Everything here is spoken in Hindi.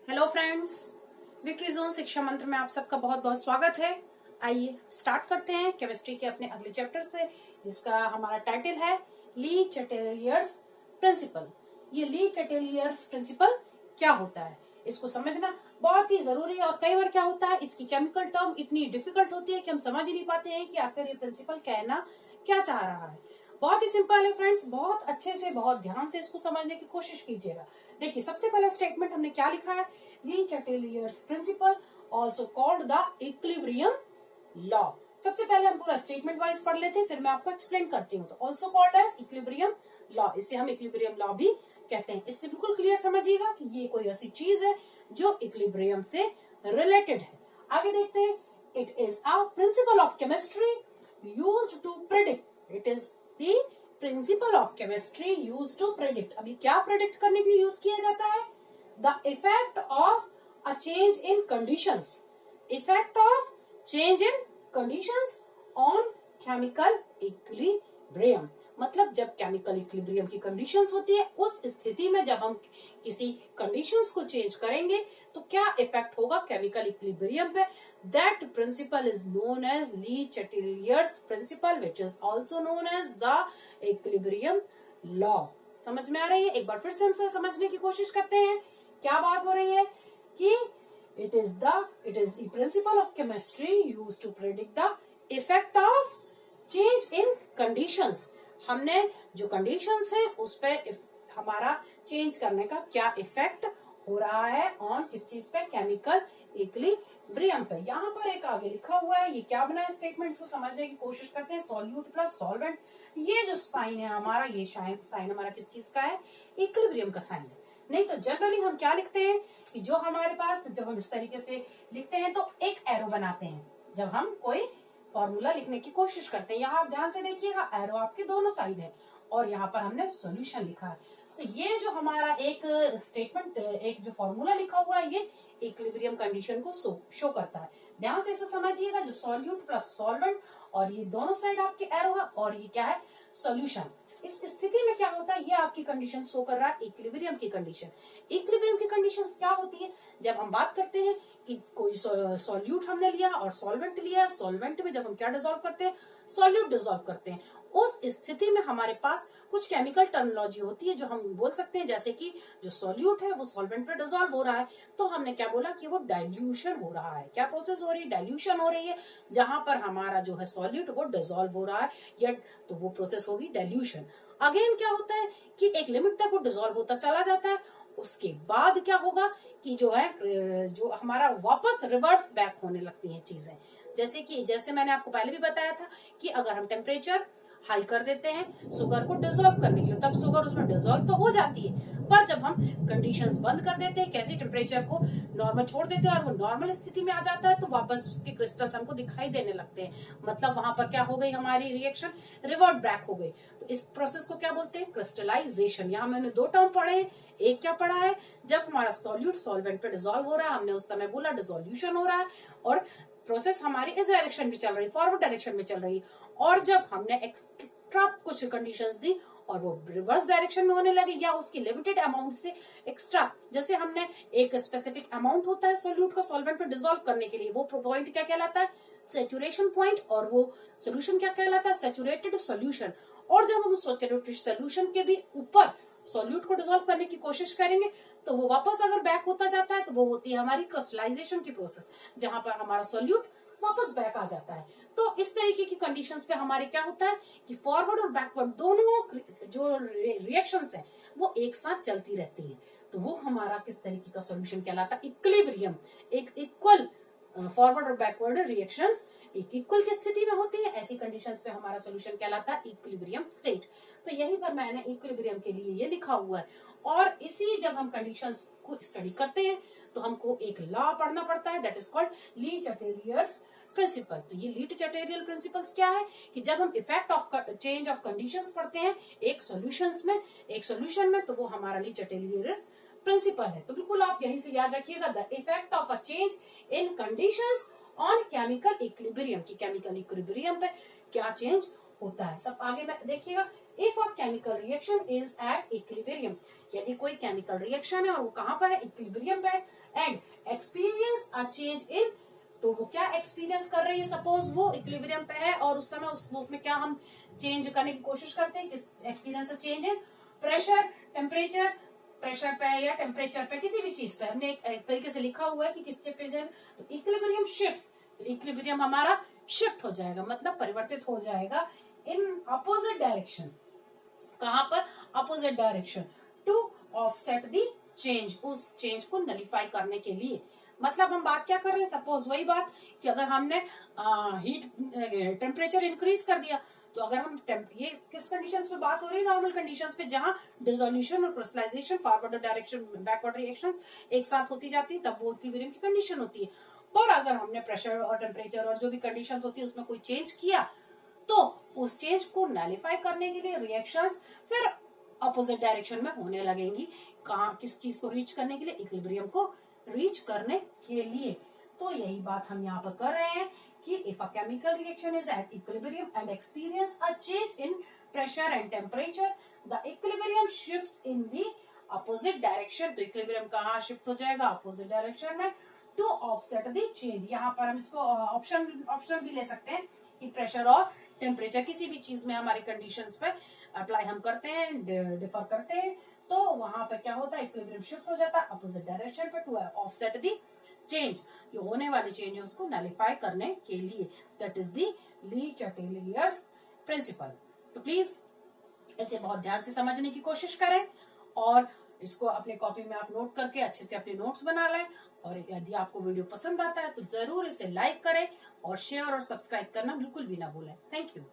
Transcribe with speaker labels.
Speaker 1: हेलो फ्रेंड्स, विक्ट्री जोन शिक्षा मंत्र में आप सबका बहुत बहुत स्वागत है। आइए स्टार्ट करते हैं केमिस्ट्री के अपने अगले चैप्टर से, जिसका हमारा टाइटल है ली चटेलियर्स प्रिंसिपल। ये ली चटेलियर्स प्रिंसिपल क्या होता है, इसको समझना बहुत ही जरूरी है। और कई बार क्या होता है, इसकी केमिकल टर्म इतनी डिफिकल्ट होती है कि हम समझ ही नहीं पाते हैं कि आखिर ये प्रिंसिपल कहना क्या चाह रहा है। बहुत ही सिंपल है फ्रेंड्स, बहुत अच्छे से बहुत ध्यान से इसको समझने की कोशिश कीजिएगा। देखिए, सबसे पहला स्टेटमेंट हमने क्या लिखा है, Le Chatelier's principle also called the equilibrium law. सबसे पहले हम पूरा स्टेटमेंट वाइज पढ़ लेते हैं, फिर मैं आपको एक्सप्लेन करती हूँ। तो also called as equilibrium law, इसे हम इक्विलिब्रियम लॉ भी कहते हैं। इससे बिल्कुल क्लियर समझिएगा कि ये कोई ऐसी चीज है जो इक्विलिब्रियम से रिलेटेड है। आगे देखते हैं, it is a principle of chemistry used to predict. It is the principle of chemistry used to predict. अभी क्या प्रेडिक्ट करने के लिए यूज किया जाता है? The effect of a change in conditions. Effect of change in conditions on chemical equilibrium. मतलब जब केमिकल इक्विलिब्रियम की कंडीशंस होती है, उस स्थिति में जब हम किसी कंडीशंस को चेंज करेंगे तो क्या इफेक्ट होगा केमिकल इक्विलिब्रियम पे। That principle is known as Le Chatelier's principle, which is also known as the equilibrium law. समझ में आ रही है? एक बार फिर से हम समझने की कोशिश करते हैं। क्या बात हो रही है कि it is the principle of chemistry used to predict the effect of change in conditions. हमने जो कंडीशंस हैं उस पे हमारा चेंज करने का क्या इफेक्ट हो रहा है ऑन किस चीज पे, केमिकल इक्विलिब्रियम पे। यहाँ पर एक आगे लिखा हुआ है, ये क्या बना है स्टेटमेंट, इसको समझने की कोशिश करते हैं। सॉल्यूट प्लस सॉल्वेंट, ये जो साइन है हमारा, ये साइन हमारा किस चीज का है? इक्विलिब्रियम का साइन है। नहीं तो जनरली हम क्या लिखते हैं कि जो हमारे पास, जब हम इस तरीके से लिखते हैं तो एक एरो बनाते हैं जब हम कोई फॉर्मूला लिखने की कोशिश करते हैं। यहाँ आप ध्यान से देखिएगा, एरो आपके दोनों साइड है और यहाँ पर हमने सॉल्यूशन लिखा है। तो ये जो हमारा एक स्टेटमेंट, एक जो फॉर्मूला लिखा हुआ है, ये इक्विलिब्रियम कंडीशन को शो करता है। ध्यान से इसे समझिएगा, जो सॉल्यूट प्लस सॉल्वेंट और ये दोनों साइड आपके एरो है और ये क्या है? सॉल्यूशन। इस स्थिति में क्या होता है, ये आपकी कंडीशन शो कर रहा है इक्विलिब्रियम की कंडीशन। इक्विलिब्रियम की कंडीशन क्या होती है? जब हम बात करते हैं कि कोई सॉल्यूट हमने लिया और सॉल्वेंट लिया, सॉल्वेंट में जब हम क्या डिसॉल्व करते हैं? सॉल्यूट डिसॉल्व करते हैं। उस स्थिति में हमारे पास कुछ केमिकल टर्मिनोलॉजी होती है जो हम बोल सकते हैं, जैसे कि जो सॉल्यूट है वो सॉल्वेंट पे डिसॉल्व हो रहा है, तो हमने क्या बोला कि वो डाइल्यूशन हो रहा है। क्या प्रोसेस हो रही है? डाइल्यूशन हो रही है। जहां पर हमारा जो है सॉल्यूट वो डिसॉल्व हो रहा है, या तो वो प्रोसेस होगी डाइल्यूशन। अगेन क्या होता है कि एक लिमिट तक वो डिसॉल्व होता चला जाता है। उसके बाद क्या होगा कि जो है, जो हमारा वापस रिवर्स बैक होने लगती हैं चीजें। जैसे मैंने आपको पहले भी बताया था कि अगर हम टेम्परेचर हाई कर देते हैं शुगर को डिसॉल्व करने के लिए, तब शुगर उसमें डिसॉल्व तो हो जाती है, पर जब हम कंडीशंस बंद कर देते हैं, कैसे टेम्परेचर को नॉर्मल छोड़ देते हैं और वो नॉर्मल स्थिति में आ जाता है, तो वापस उसके क्रिस्टल्स हमको दिखाई देने लगते हैं। मतलब वहां पर क्या हो गई हमारी रिएक्शन? रिवर्ट बैक हो गई। तो इस प्रोसेस को क्या बोलते हैं? क्रिस्टलाइजेशन। यहाँ मैंने दो टर्म पढ़े हैं। एक क्या पढ़ा है? जब हमारा सॉल्यूट सॉल्वेंट पे डिसॉल्व हो रहा है, हमने उस समय बोला डिसोल्यूशन हो रहा है और प्रोसेस हमारी इस डायरेक्शन में चल रही है, फॉरवर्ड डायरेक्शन में चल रही है। और जब हमने एक्स्ट्रा कुछ कंडीशंस दी और वो रिवर्स डायरेक्शन में होने लगे, या उसकी लिमिटेड अमाउंट से एक्स्ट्रा, जैसे हमने एक स्पेसिफिक अमाउंट होता है सोल्यूट को सॉल्वेंट में डिसॉल्व करने के लिए, वो पॉइंट क्या कहलाता है? Saturation point. और वो सोल्यूशन क्या कहलाता है? Saturated solution. और जब हम सैचुरेटेड सोल्यूशन के भी ऊपर सॉल्यूट को डिसॉल्व करने की कोशिश करेंगे तो वो वापस अगर बैक होता जाता है तो वो होती है हमारी क्रिस्टलाइजेशन की प्रोसेस, जहां पर हमारा सॉल्यूट वापस बैक आ जाता है। तो इस तरीके की कंडीशंस पे हमारे क्या होता है कि फॉरवर्ड और बैकवर्ड दोनों जो रिएक्शंस हैं वो एक साथ चलती रहती है। तो वो हमारा किस तरीके का सॉल्यूशन कहलाता है? इक्विलिब्रियम। एक इक्वल फॉरवर्ड और बैकवर्ड रिएक्शंस एक इक्वल की स्थिति में होती है, ऐसी कंडीशंस पे हमारा सॉल्यूशन कहलाता है इक्विलिब्रियम स्टेट। तो यही पर मैंने इक्विलिब्रियम के लिए ये लिखा हुआ है। और इसी जब हम कंडीशंस को स्टडी करते हैं तो हमको एक लॉ पढ़ना पड़ता है, that is called Le Chatelier's principle. तो ये ली चटेरियल प्रिंसिपल्स क्या है कि जब हम effect of change of conditions पढ़ते हैं एक सॉल्यूशन में, तो वो हमारा ली चटेलियर्स प्रिंसिपल है। तो बिल्कुल आप यहीं से याद रखिएगा, the effect of a change in conditions on chemical equilibrium, की केमिकल इक्विलिब्रियम पे क्या चेंज होता है। सब आगे में देखिएगा, if a chemical reaction is at equilibrium, यदि कोई केमिकल रिएक्शन है और वो कहाँ पर है, इक्विलिब्रियम पे, and experience a change in, तो वो क्या एक्सपीरियंस कर रही है, सपोज वो इक्विलिब्रियम पे है और उस समय उसमें क्या हम चेंज करने की कोशिश करते हैं, किस experience a change in pressure, temperature, pressure पे या टेम्परेचर पे, किसी भी चीज पे हमने एक तरीके से लिखा हुआ है कि किस टेम्परेचर, तो इक्विलिब्रियम शिफ्ट्स, तो इक्विलिब्रियम हमारा शिफ्ट हो जाएगा, मतलब परिवर्तित हो जाएगा इन अपोजिट डायरेक्शन, कहां पर, opposite direction, to offset the change, उस चेंज को नलीफाई करने के लिए। मतलब हम बात क्या कर रहे हैं, सपोज वही बात कि अगर हमने हीट टेम्परेचर इंक्रीज कर दिया, तो अगर हम ये किस कंडीशंस पे बात हो रही है, नॉर्मल कंडीशंस पे, जहां डिसोल्यूशन और crystallization, forward direction, backward reaction एक साथ होती जाती है, तब वो इक्विलिब्रियम की कंडीशन होती है। पर अगर हमने प्रेशर और टेम्परेचर और जो भी कंडीशंस होती है उसमें कोई चेंज किया, तो उस चेंज को नैलिफाई करने के लिए रिएक्शंस फिर अपोजिट डायरेक्शन में होने लगेंगी, कहाँ, किस चीज को रीच करने के लिए, इक्विलिब्रियम को रीच करने के लिए। तो यही बात हम यहाँ पर कर रहे हैं कि if a chemical reaction is at equilibrium and experience a change in pressure and temperature, the equilibrium shifts in the opposite direction, तो इक्विलिब्रियम कहाँ शिफ्ट हो जाएगा, अपोजिट डायरेक्शन में, टू ऑफसेट द चेंज। यहाँ पर हम इसको ऑप्शन भी ले सकते हैं कि प्रेशर और टेम्परेचर किसी भी चीज में हमारी कंडीशंस पे अप्लाई हम करते हैं, डिफर करते हैं, तो वहां पे क्या होता है, इक्विलिब्रियम शिफ्ट हो जाता है अपोजिट डायरेक्शन पे टू ऑफसेट दी चेंज, जो होने वाली चेंज है उसको नलिफाई करने के लिए। That is the Le Chatelier's principle. तो प्लीज इसे बहुत ध्यान से समझने की कोशिश करें और इसको अपने कॉपी में आप नोट करके अच्छे से अपने नोट्स बना लें। और यदि आपको वीडियो पसंद आता है तो जरूर इसे लाइक करें और शेयर और सब्सक्राइब करना बिल्कुल भी ना भूलें। Thank you.